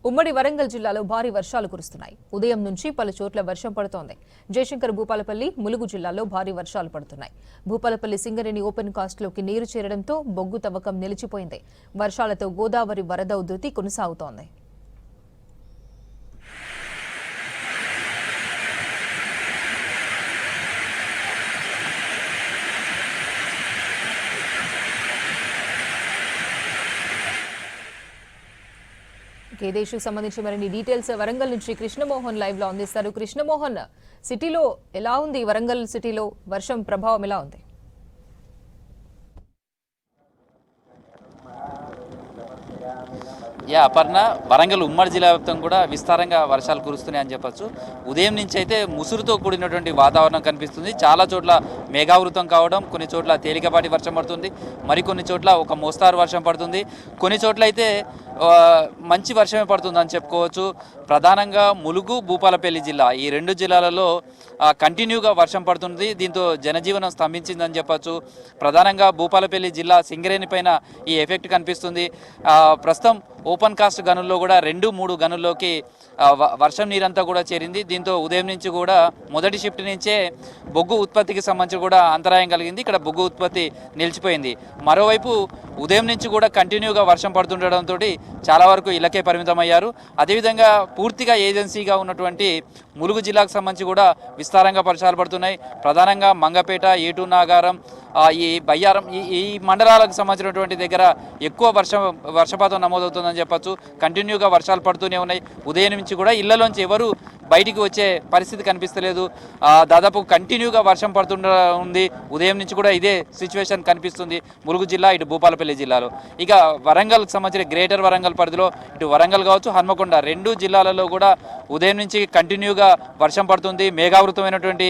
ఉమ్మడి వరంగల్ జిల్లాలో భారీ వర్షాలు కురుస్తున్నాయి. ఉదయం నుంచి పలు చోట్ల వర్షం పడుతోంది. జయశంకర్ భూపాలపల్లి, ములుగు జిల్లాల్లో భారీ వర్షాలు పడుతున్నాయి. భూపాలపల్లి సింగరేణి ఓపెన్ కాస్ట్లోకి నీరు చేరడంతో బొగ్గు తవ్వకం నిలిచిపోయింది. వర్షాలతో గోదావరి వరద ఉధృతి కొనసాగుతోంది. ఇదే ఇష్యూకి సంబంధించి మరిన్ని డీటెయిల్స్ వరంగల్ నుంచి కృష్ణమోహన్ లైవ్ లో అందిస్తారు. కృష్ణమోహన్, సిటీలో ఎలా ఉంది? వరంగల్ సిటీలో వర్షం ప్రభావం ఎలా ఉంది? అపర్ణ, వరంగల్ ఉమ్మడి జిల్లా వ్యాప్తంగా కూడా విస్తారంగా వర్షాలు కురుస్తున్నాయని చెప్పొచ్చు. ఉదయం నుంచి అయితే ముసురుతో కూడినటువంటి వాతావరణం కనిపిస్తుంది. చాలా చోట్ల మేఘావృతం కావడం, కొన్ని చోట్ల తేలికపాటి వర్షం పడుతుంది, మరికొన్ని చోట్ల ఒక మోస్తారు వర్షం పడుతుంది, కొన్ని చోట్ల అయితే మంచి వర్షమే పడుతుందని చెప్పుకోవచ్చు. ప్రధానంగా ములుగు, భూపాలపల్లి జిల్లా, ఈ రెండు జిల్లాలలో కంటిన్యూగా వర్షం పడుతుంది. దీంతో జనజీవనం స్తంభించిందని చెప్పచ్చు. ప్రధానంగా భూపాలపల్లి జిల్లా సింగరేణి పైన ఈ ఎఫెక్ట్ కనిపిస్తుంది. ప్రస్తుతం ఓపెన్ కాస్ట్ గనుల్లో కూడా 2-3 గనుల్లోకి వర్షం నీరంతా కూడా చేరింది. దీంతో ఉదయం నుంచి కూడా మొదటి షిఫ్ట్ నుంచే బొగ్గు ఉత్పత్తికి సంబంధించి కూడా అంతరాయం కలిగింది. ఇక్కడ బొగ్గు ఉత్పత్తి నిలిచిపోయింది. మరోవైపు ఉదయం నుంచి కూడా కంటిన్యూగా వర్షం పడుతుండడంతో చాలా వరకు ఇళ్లకే పరిమితమయ్యారు. అదేవిధంగా పూర్తిగా ఏజెన్సీగా ఉన్నటువంటి ములుగు జిల్లాకు సంబంధించి కూడా విస్తారంగా వర్షాలు పడుతున్నాయి. ప్రధానంగా మంగపేట, ఏటూరు నాగారం, ఈ బయ్యారం, ఈ మండలాలకు సంబంధించినటువంటి దగ్గర ఎక్కువ వర్షపాతం నమోదవుతుందని చెప్పచ్చు. కంటిన్యూగా వర్షాలు పడుతూనే ఉన్నాయి. ఉదయం నుంచి కూడా ఇళ్లలోంచి ఎవరు బయటికి వచ్చే పరిస్థితి కనిపిస్తలేదు. దాదాపు కంటిన్యూగా వర్షం ఉంది. ఉదయం నుంచి కూడా ఇదే సిచ్యువేషన్ కనిపిస్తుంది ములుగు జిల్లా, ఇటు భూపాలపల్లి జిల్లాలో. ఇక వరంగల్కి సంబంధించిన గ్రేటర్ వరంగల్ పరిధిలో ఇటు వరంగల్ కావచ్చు, హన్మకొండ, 2 జిల్లాలలో కూడా ఉదయం నుంచి కంటిన్యూగా వర్షం పడుతుంది. మేఘావృతమైనటువంటి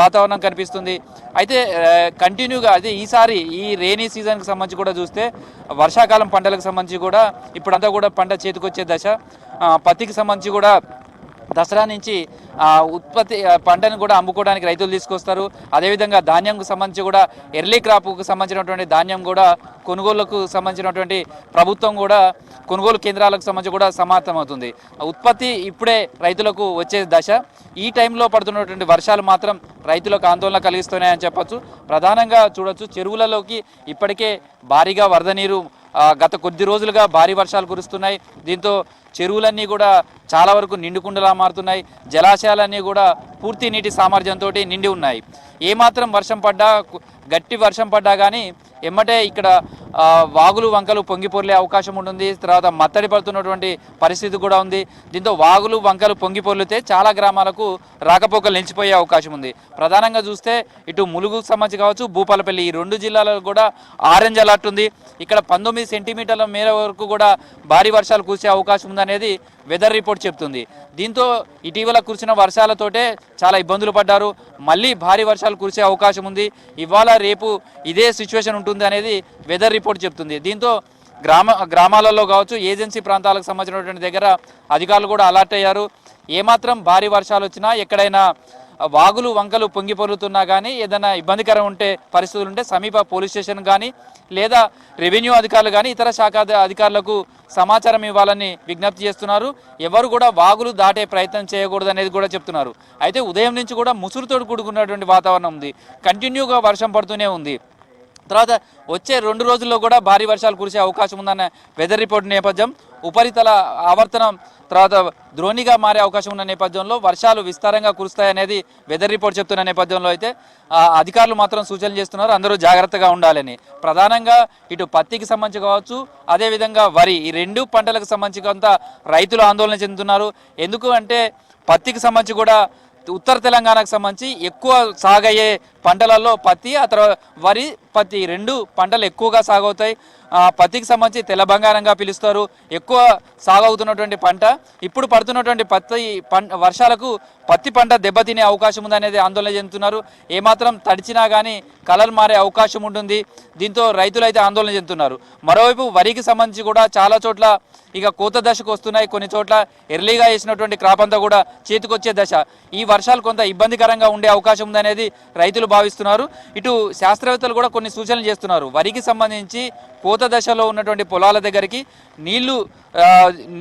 వాతావరణం కనిపిస్తుంది. అయితే కంటిన్యూగా అదే ఈసారి ఈ రెయినీ సీజన్కి సంబంధించి కూడా చూస్తే వర్షాకాలం పంటలకు సంబంధించి కూడా ఇప్పుడంతా కూడా పంట చేతికొచ్చే దశ. పత్తికి సంబంధించి కూడా దసరా నుంచి ఉత్పత్తి పంటను కూడా అమ్ముకోవడానికి రైతులు తీసుకొస్తారు. అదేవిధంగా ధాన్యంకు సంబంధించి కూడా ఎర్లీ క్రాప్కు సంబంధించినటువంటి ధాన్యం కూడా కొనుగోలుకు సంబంధించినటువంటి ప్రభుత్వం కూడా కొనుగోలు కేంద్రాలకు సంబంధించి కూడా సమాప్తమవుతుంది. ఉత్పత్తి ఇప్పుడే రైతులకు వచ్చే దశ. ఈ టైంలో పడుతున్నటువంటి వర్షాలు మాత్రం రైతులకు ఆందోళన కలిగిస్తున్నాయని చెప్పచ్చు. ప్రధానంగా చూడొచ్చు, చెరువులలోకి ఇప్పటికే భారీగా వరద నీరు గత కొద్ది రోజులుగా భారీ వర్షాలు కురుస్తున్నాయి. దీంతో చెరువులన్నీ కూడా చాలా వరకు నిండుకుండలా మారుతున్నాయి. జలాశయాలన్నీ కూడా పూర్తి నీటి సామర్థ్యంతో నిండి ఉన్నాయి. ఏమాత్రం వర్షం పడ్డా, గట్టి వర్షం పడ్డా కానీ ఎమ్మటే ఇక్కడ వాగులు వంకలు పొంగిపొర్లే అవకాశం ఉంటుంది. తర్వాత మత్తడి పడుతున్నటువంటి పరిస్థితి కూడా ఉంది. దీంతో వాగులు వంకలు పొంగిపొర్లితే చాలా గ్రామాలకు రాకపోకలు నిలిచిపోయే అవకాశం ఉంది. ప్రధానంగా చూస్తే ఇటు ములుగుకు సంబంధించి కావచ్చు, భూపాలపల్లి, ఈ 2 జిల్లాలకు కూడా ఆరెంజ్ అలర్ట్ ఉంది. ఇక్కడ 19 సెంటీమీటర్ల మేర వరకు కూడా భారీ వర్షాలు కురిసే అవకాశం ఉందనేది వెదర్ రిపోర్ట్ చెప్తుంది. దీంతో ఇటీవల కురిసిన వర్షాలతోటే చాలా ఇబ్బందులు పడ్డారు. మళ్ళీ భారీ వర్షాలు కురిసే అవకాశం ఉంది. ఇవాళ రేపు ఇదే సిచ్యువేషన్ ఉంటుంది అనేది వెదర్ రిపోర్ట్ చెప్తుంది. దీంతో గ్రామాలలో కావచ్చు, ఏజెన్సీ ప్రాంతాలకు సంబంధించినటువంటి దగ్గర అధికారులు కూడా అలర్ట్ అయ్యారు. ఏమాత్రం భారీ వర్షాలు వచ్చినా, ఎక్కడైనా వాగులు వంకలు పొంగిపొరుతున్నా కానీ, ఏదైనా ఇబ్బందికరం ఉంటే పరిస్థితులు ఉంటే సమీప పోలీస్ స్టేషన్ కానీ లేదా రెవెన్యూ అధికారులు కానీ ఇతర శాఖ అధికారులకు సమాచారం ఇవ్వాలని విజ్ఞప్తి చేస్తున్నారు. ఎవరు కూడా వాగులు దాటే ప్రయత్నం చేయకూడదు అనేది కూడా చెప్తున్నారు. అయితే ఉదయం నుంచి కూడా ముసురుతో కూడుకున్నటువంటి వాతావరణం ఉంది. కంటిన్యూగా వర్షం పడుతూనే ఉంది. తర్వాత వచ్చే 2 రోజుల్లో కూడా భారీ వర్షాలు కురిసే అవకాశం ఉందన్న వెదర్ రిపోర్ట్ నేపథ్యం, ఉపరితల ఆవర్తనం తర్వాత ద్రోణిగా మారే అవకాశం ఉన్న నేపథ్యంలో వర్షాలు విస్తారంగా కురుస్తాయనేది వెదర్ రిపోర్ట్ చెప్తున్న నేపథ్యంలో అయితే అధికారులు మాత్రం సూచనలు చేస్తున్నారు, అందరూ జాగ్రత్తగా ఉండాలని. ప్రధానంగా ఇటు పత్తికి సంబంధించి కావచ్చు, అదేవిధంగా వరి, ఈ 2 పంటలకు సంబంధించి కొంత రైతులు ఆందోళన చెందుతున్నారు. ఎందుకు అంటే పత్తికి సంబంధించి కూడా ఉత్తర తెలంగాణకు సంబంధించి ఎక్కువ సాగయ్యే పంటలలో పత్తి, ఆ తర్వాత వరి, పత్తి 2 పంటలు ఎక్కువగా సాగవుతాయి. పత్తికి సంబంధించి తెల్ల బంగారంగా పిలుస్తారు. ఎక్కువ సాగవుతున్నటువంటి పంట. ఇప్పుడు పడుతున్నటువంటి వర్షాలకు పత్తి పంట దెబ్బతినే అవకాశం ఉందనేది ఆందోళన చెందుతున్నారు. ఏమాత్రం తడిచినా కానీ కలర్ మారే అవకాశం ఉంటుంది. దీంతో రైతులు అయితే ఆందోళన చెందుతున్నారు. మరోవైపు వరికి సంబంధించి కూడా చాలా చోట్ల ఇక కోత దశకు వస్తున్నాయి. కొన్ని చోట్ల ఎర్లీగా వేసినటువంటి క్రాప్ అంతా కూడా చేతికొచ్చే దశ. ఈ వర్షాలు కొంత ఇబ్బందికరంగా ఉండే అవకాశం ఉందనేది రైతులు భావిస్తున్నారు. ఇటు శాస్త్రవేత్తలు కూడా కొన్ని కొన్ని సూచనలు చేస్తున్నారు. వరికి సంబంధించి కోత దశలో ఉన్నటువంటి పొలాల దగ్గరికి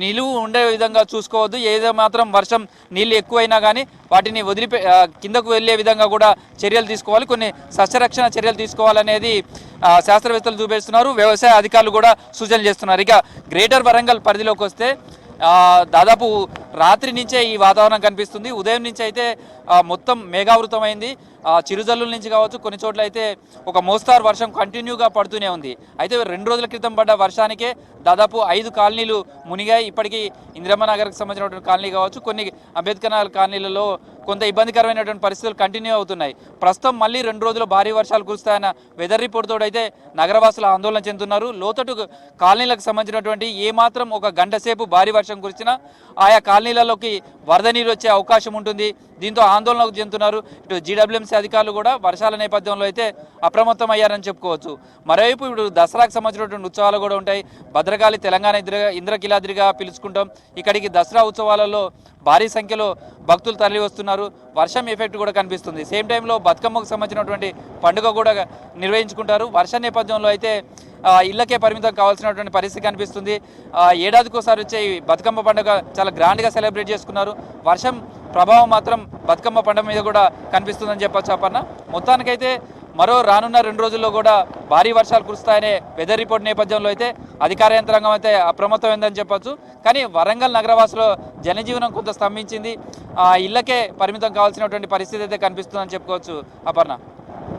నిలువు ఉండే విధంగా చూసుకోవద్దు. ఏదో మాత్రం వర్షం నీళ్లు ఎక్కువైనా కానీ వాటిని కిందకు వెళ్ళే విధంగా కూడా చర్యలు తీసుకోవాలి. కొన్ని సస్యరక్షణ చర్యలు తీసుకోవాలనేది శాస్త్రవేత్తలు చూపిస్తున్నారు. వ్యవసాయ అధికారులు కూడా సూచనలు చేస్తున్నారు. ఇక గ్రేటర్ వరంగల్ పరిధిలోకి వస్తే దాదాపు రాత్రి నుంచే ఈ వాతావరణం కనిపిస్తుంది. ఉదయం నుంచి అయితే మొత్తం మేఘావృతమైంది. చిరుజల్లుల నుంచి కావచ్చు, కొన్ని చోట్ల అయితే ఒక మోస్తారు వర్షం కంటిన్యూగా పడుతూనే ఉంది. అయితే 2 రోజుల క్రితం పడ్డ వర్షానికే దాదాపు 5 కాలనీలు మునిగాయి. ఇప్పటికీ ఇందిరమ్మ నగర్కి సంబంధించినటువంటి కాలనీ కావచ్చు, కొన్ని అంబేద్కర్ నగర్ కాలనీలలో కొంత ఇబ్బందికరమైనటువంటి పరిస్థితులు కంటిన్యూ అవుతున్నాయి. ప్రస్తుతం మళ్ళీ 2 రోజులు భారీ వర్షాలు కురుస్తాయన్న వెదర్ రిపోర్ట్ తోడు అయితే నగరవాసులు ఆందోళన చెందుతున్నారు. లోతట్టు కాలనీలకు సంబంధించినటువంటి ఏమాత్రం ఒక గంట సేపు భారీ వర్షం కురిసినా ఆయా కాలనీలలోకి వరద నీరు వచ్చే అవకాశం ఉంటుంది. దీంతో ఆందోళనకు చెందుతున్నారు. ఇటు జీడబ్ల్యూఎంసీ అధికారులు కూడా వర్షాల నేపథ్యంలో అయితే అప్రమత్తం అయ్యారని చెప్పుకోవచ్చు. మరోవైపు ఇప్పుడు దసరాకు సంబంధించినటువంటి ఉత్సవాలు కూడా ఉంటాయి. భద్రకాళి తెలంగాణ ఇంద్రకీలాద్రిగా పిలుచుకుంటాం. ఇక్కడికి దసరా ఉత్సవాలలో భారీ సంఖ్యలో భక్తులు తరలి వస్తున్నారు. వర్షం ఎఫెక్ట్ కూడా కనిపిస్తుంది. సేమ్ టైంలో బతుకమ్మకు సంబంధించినటువంటి పండుగ కూడా నిర్వహించుకుంటారు. వర్ష నేపథ్యంలో అయితే ఇళ్లకే పరిమితం కావాల్సినటువంటి పరిస్థితి కనిపిస్తుంది. ఏడాదికోసారి వచ్చే ఈ బతుకమ్మ పండుగ చాలా గ్రాండ్గా సెలబ్రేట్ చేసుకున్నారు. వర్షం ప్రభావం మాత్రం బతుకమ్మ పండుగ మీద కూడా కనిపిస్తుందని చెప్పొచ్చు. అపర్ణ, మొత్తానికైతే రానున్న 2 రోజుల్లో కూడా భారీ వర్షాలు కురుస్తాయనే వెదర్ రిపోర్ట్ నేపథ్యంలో అయితే అధికార యంత్రాంగం అయితే అప్రమత్తమైందని చెప్పొచ్చు. కానీ వరంగల్ నగరవాసులో జనజీవనం కొంత స్తంభించింది. ఇళ్లకే పరిమితం కావాల్సినటువంటి పరిస్థితి అయితే కనిపిస్తుందని చెప్పుకోవచ్చు. అపర్ణ.